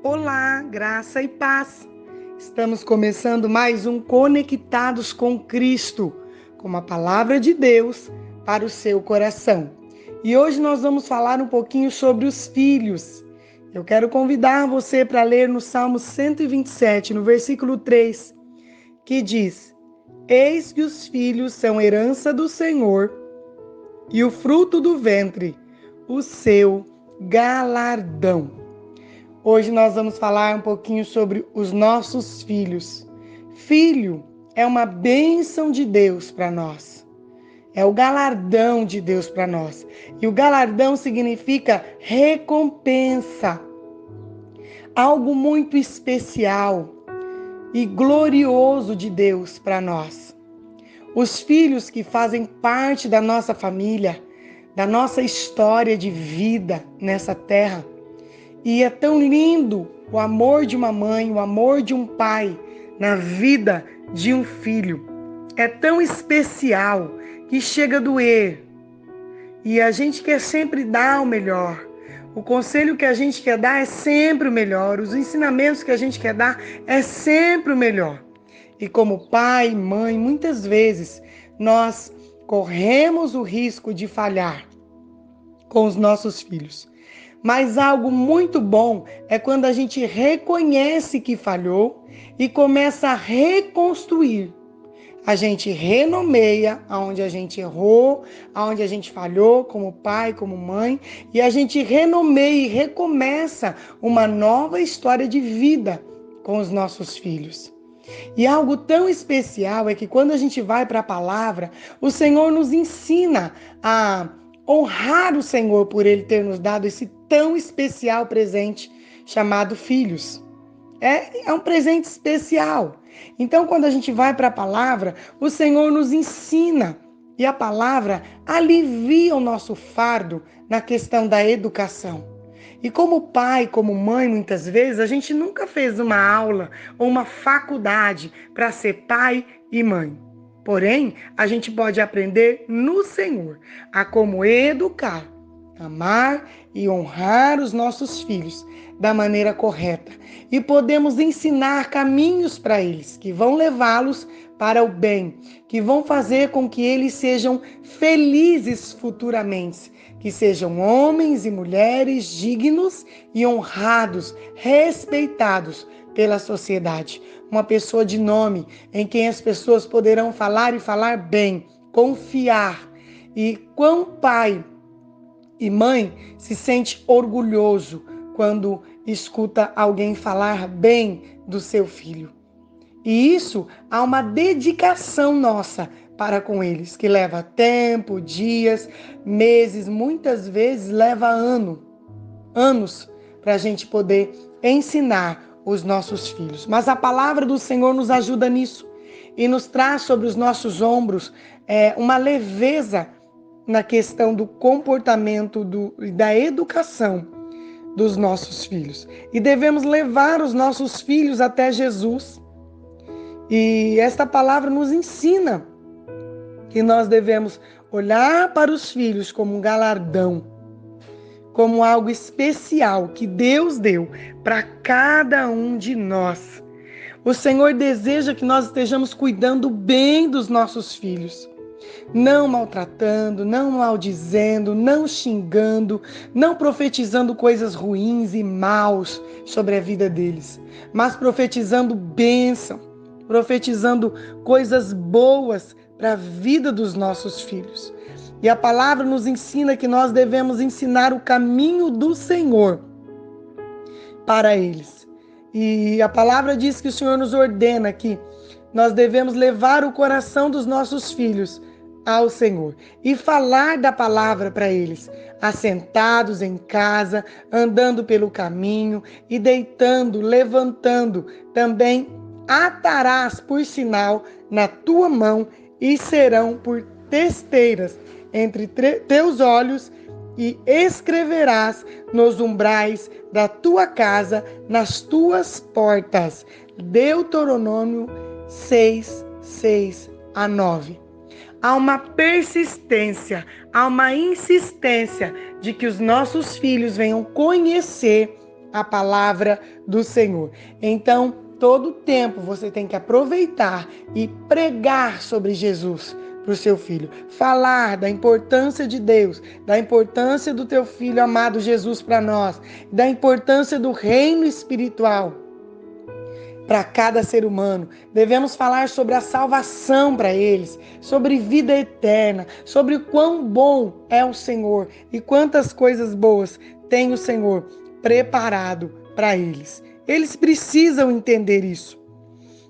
Olá, graça e paz. Estamos começando mais um Conectados com Cristo, com a palavra de Deus para o seu coração. E hoje nós vamos falar um pouquinho sobre os filhos. Eu quero convidar você para ler no Salmo 127, no versículo 3, que diz: Eis que os filhos são herança do Senhor, e o fruto do ventre, o seu galardão. Hoje nós vamos falar um pouquinho sobre os nossos filhos. Filho é uma bênção de Deus para nós. É o galardão de Deus para nós. E o galardão significa recompensa. Algo muito especial e glorioso de Deus para nós. Os filhos que fazem parte da nossa família, da nossa história de vida nessa terra. E é tão lindo o amor de uma mãe, o amor de um pai na vida de um filho. É tão especial que chega a doer. E a gente quer sempre dar o melhor. O conselho que a gente quer dar é sempre o melhor. Os ensinamentos que a gente quer dar é sempre o melhor. E como pai e mãe, muitas vezes nós corremos o risco de falhar com os nossos filhos. Mas algo muito bom é quando a gente reconhece que falhou e começa a reconstruir. A gente renomeia aonde a gente errou, aonde a gente falhou como pai, como mãe, e a gente renomeia e recomeça uma nova história de vida com os nossos filhos. E algo tão especial é que quando a gente vai para a palavra, o Senhor nos ensina a honrar o Senhor por Ele ter nos dado esse tão especial presente chamado filhos. É um presente especial. Então, quando a gente vai para a palavra, o Senhor nos ensina. E a palavra alivia o nosso fardo na questão da educação. E como pai, como mãe, muitas vezes, a gente nunca fez uma aula ou uma faculdade para ser pai e mãe. Porém, a gente pode aprender no Senhor a como educar, amar e honrar os nossos filhos da maneira correta. E podemos ensinar caminhos para eles que vão levá-los para o bem, que vão fazer com que eles sejam felizes futuramente, que sejam homens e mulheres dignos e honrados, respeitados pela sociedade. Uma pessoa de nome em quem as pessoas poderão falar e falar bem, confiar. E quão pai e mãe se sente orgulhoso quando escuta alguém falar bem do seu filho. E isso há uma dedicação nossa para com eles, que leva tempo, dias, meses, muitas vezes leva anos para a gente poder ensinar os nossos filhos. Mas a palavra do Senhor nos ajuda nisso e nos traz sobre os nossos ombros uma leveza na questão do comportamento e da educação dos nossos filhos. E devemos levar os nossos filhos até Jesus. E esta palavra nos ensina que nós devemos olhar para os filhos como um galardão, como algo especial que Deus deu para cada um de nós. O Senhor deseja que nós estejamos cuidando bem dos nossos filhos. Não maltratando, não maldizendo, não xingando, não profetizando coisas ruins e maus sobre a vida deles, mas profetizando bênção, profetizando coisas boas para a vida dos nossos filhos. E a palavra nos ensina que nós devemos ensinar o caminho do Senhor para eles. E a palavra diz que o Senhor nos ordena que nós devemos levar o coração dos nossos filhos ao Senhor e falar da palavra para eles, assentados em casa, andando pelo caminho e deitando, levantando. Também atarás por sinal na tua mão e serão por testeiras entre teus olhos e escreverás nos umbrais da tua casa, nas tuas portas. Deuteronômio 6, 6-9. Há uma persistência, há uma insistência de que os nossos filhos venham conhecer a palavra do Senhor. Então, todo tempo você tem que aproveitar e pregar sobre Jesus para o seu filho. Falar da importância de Deus, da importância do teu filho amado Jesus para nós, da importância do reino espiritual para cada ser humano. Devemos falar sobre a salvação para eles, sobre vida eterna, sobre o quão bom é o Senhor e quantas coisas boas tem o Senhor preparado para eles. Eles precisam entender isso.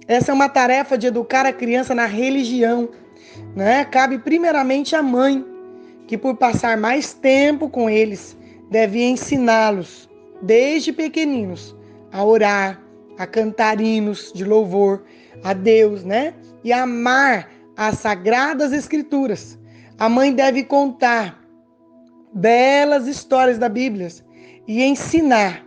Essa é uma tarefa de educar a criança na religião, né? Cabe primeiramente à mãe, que por passar mais tempo com eles, deve ensiná-los, desde pequeninos, a orar, a cantar hinos de louvor a Deus, né? E a amar as sagradas escrituras. A mãe deve contar belas histórias da Bíblia e ensinar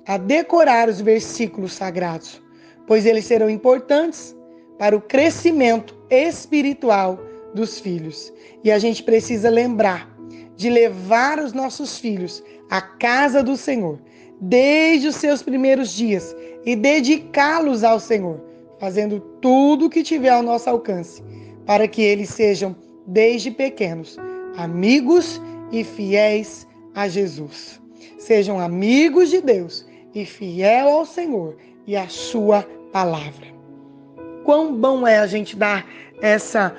a decorar os versículos sagrados, pois eles serão importantes para o crescimento espiritual dos filhos. E a gente precisa lembrar de levar os nossos filhos à casa do Senhor, desde os seus primeiros dias, e dedicá-los ao Senhor, fazendo tudo o que tiver ao nosso alcance, para que eles sejam, desde pequenos, amigos e fiéis a Jesus. Sejam amigos de Deus e fiel ao Senhor e à sua palavra. Quão bom é a gente dar essa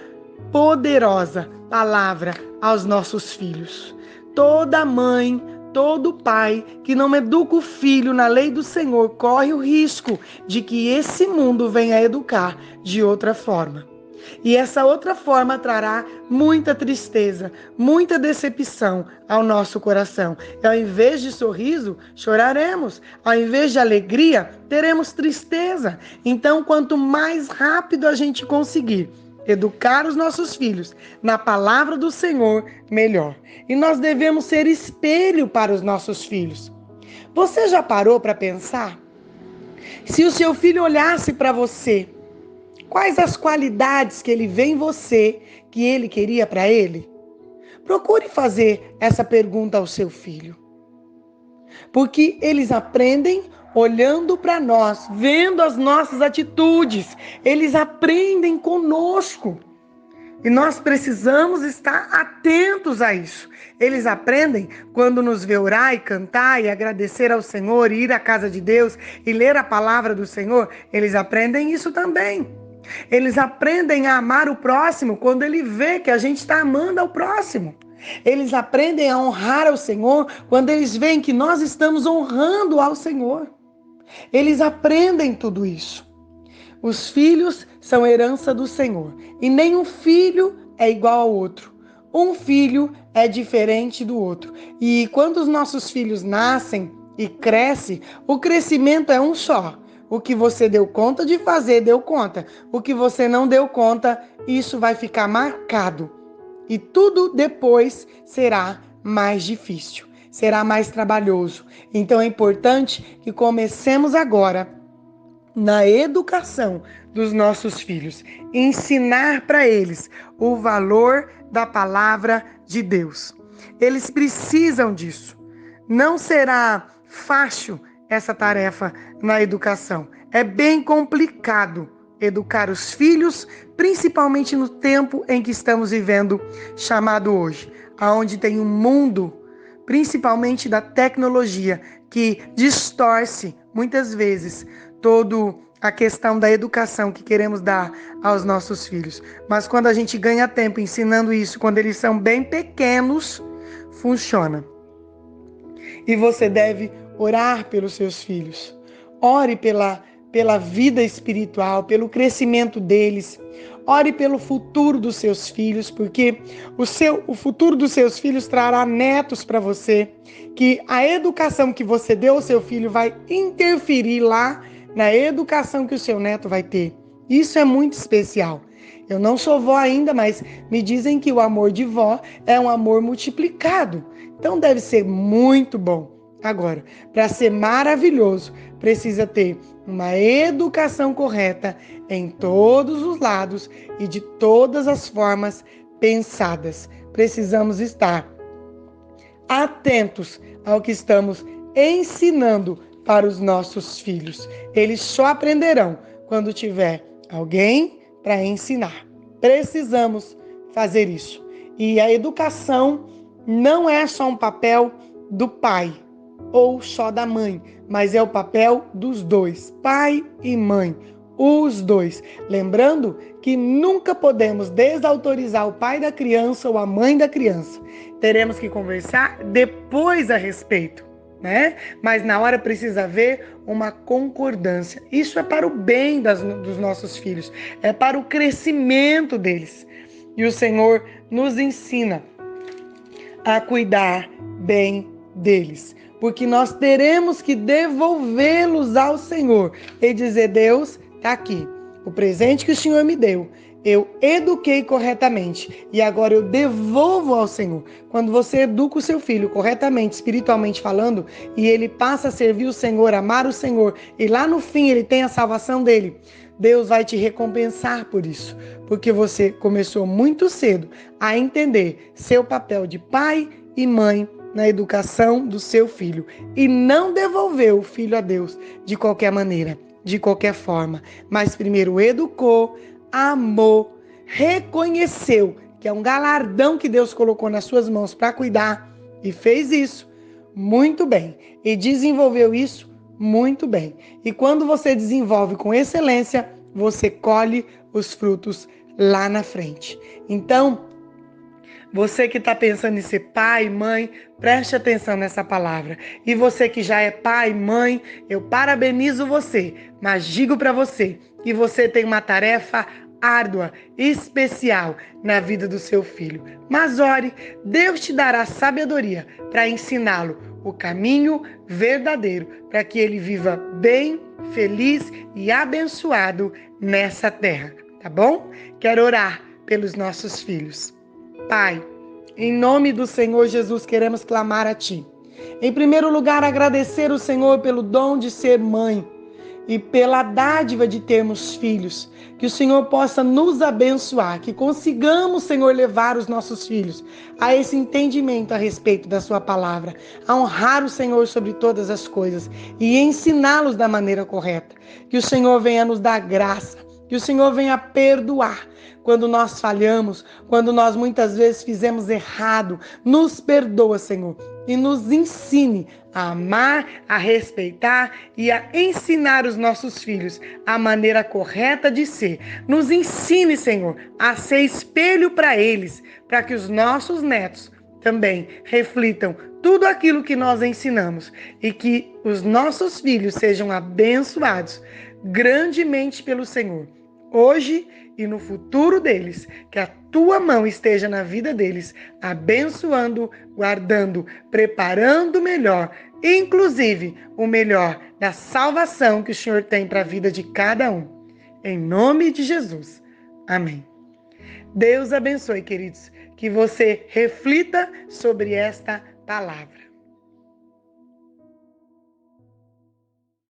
poderosa palavra aos nossos filhos. Toda mãe, todo pai que não educa o filho na lei do Senhor corre o risco de que esse mundo venha educar de outra forma. E essa outra forma trará muita tristeza, muita decepção ao nosso coração. E ao invés de sorriso, choraremos. Ao invés de alegria, teremos tristeza. Então, quanto mais rápido a gente conseguir educar os nossos filhos na palavra do Senhor, melhor. E nós devemos ser espelho para os nossos filhos. Você já parou para pensar? Se o seu filho olhasse para você, quais as qualidades que ele vê em você que ele queria para ele? Procure fazer essa pergunta ao seu filho. Porque eles aprendem olhando para nós, vendo as nossas atitudes. Eles aprendem conosco. E nós precisamos estar atentos a isso. Eles aprendem quando nos vê orar e cantar e agradecer ao Senhor e ir à casa de Deus e ler a palavra do Senhor. Eles aprendem isso também. Eles aprendem a amar o próximo quando ele vê que a gente está amando ao próximo. Eles aprendem a honrar ao Senhor quando eles veem que nós estamos honrando ao Senhor. Eles aprendem tudo isso. Os filhos são herança do Senhor e nenhum filho é igual ao outro. Um filho é diferente do outro. E quando os nossos filhos nascem e crescem, o crescimento é um só. O que você deu conta de fazer, deu conta. O que você não deu conta, isso vai ficar marcado. E tudo depois será mais difícil, será mais trabalhoso. Então é importante que comecemos agora na educação dos nossos filhos, ensinar para eles o valor da palavra de Deus. Eles precisam disso. Não será fácil essa tarefa na educação. É bem complicado educar os filhos, principalmente no tempo em que estamos vivendo, chamado hoje, onde tem um mundo, principalmente da tecnologia, que distorce muitas vezes toda a questão da educação que queremos dar aos nossos filhos. Mas quando a gente ganha tempo ensinando isso, quando eles são bem pequenos, funciona. E você deve orar pelos seus filhos. Ore pela vida espiritual, pelo crescimento deles. Ore pelo futuro dos seus filhos, porque o futuro dos seus filhos trará netos para você, que a educação que você deu ao seu filho vai interferir lá na educação que o seu neto vai ter. Isso é muito especial. Eu não sou vó ainda, mas me dizem que o amor de vó é um amor multiplicado. Então deve ser muito bom. Agora, para ser maravilhoso, precisa ter uma educação correta em todos os lados e de todas as formas pensadas. Precisamos estar atentos ao que estamos ensinando para os nossos filhos. Eles só aprenderão quando tiver alguém para ensinar. Precisamos fazer isso. E a educação não é só um papel do pai ou só da mãe, mas é o papel dos dois, pai e mãe, os dois. Lembrando que nunca podemos desautorizar o pai da criança ou a mãe da criança. Teremos que conversar depois a respeito, né? Mas na hora precisa haver uma concordância. Isso é para o bem dos nossos filhos, é para o crescimento deles. E o Senhor nos ensina a cuidar bem deles, porque nós teremos que devolvê-los ao Senhor e dizer: Deus, está aqui, o presente que o Senhor me deu, eu eduquei corretamente e agora eu devolvo ao Senhor. Quando você educa o seu filho corretamente, espiritualmente falando, e ele passa a servir o Senhor, amar o Senhor, e lá no fim ele tem a salvação dele, Deus vai te recompensar por isso, porque você começou muito cedo a entender seu papel de pai e mãe na educação do seu filho e não devolveu o filho a Deus de qualquer maneira, de qualquer forma, mas primeiro educou, amou, reconheceu que é um galardão que Deus colocou nas suas mãos para cuidar e fez isso muito bem e desenvolveu isso muito bem. E quando você desenvolve com excelência, você colhe os frutos lá na frente. Então, você que está pensando em ser pai, mãe, preste atenção nessa palavra. E você que já é pai, mãe, eu parabenizo você, mas digo para você que você tem uma tarefa árdua, especial na vida do seu filho. Mas ore, Deus te dará sabedoria para ensiná-lo o caminho verdadeiro, para que ele viva bem, feliz e abençoado nessa terra, tá bom? Quero orar pelos nossos filhos. Pai, em nome do Senhor Jesus, queremos clamar a Ti. Em primeiro lugar, agradecer o Senhor pelo dom de ser mãe e pela dádiva de termos filhos. Que o Senhor possa nos abençoar, que consigamos, Senhor, levar os nossos filhos a esse entendimento a respeito da Sua palavra, a honrar o Senhor sobre todas as coisas e ensiná-los da maneira correta. Que o Senhor venha nos dar graça, que o Senhor venha perdoar quando nós falhamos, quando nós muitas vezes fizemos errado. Nos perdoa, Senhor, e nos ensine a amar, a respeitar e a ensinar os nossos filhos a maneira correta de ser. Nos ensine, Senhor, a ser espelho para eles, para que os nossos netos também reflitam tudo aquilo que nós ensinamos e que os nossos filhos sejam abençoados grandemente pelo Senhor, hoje e no futuro deles, que a Tua mão esteja na vida deles, abençoando, guardando, preparando o melhor, inclusive o melhor da salvação que o Senhor tem para a vida de cada um. Em nome de Jesus. Amém. Deus abençoe, queridos, que você reflita sobre esta palavra.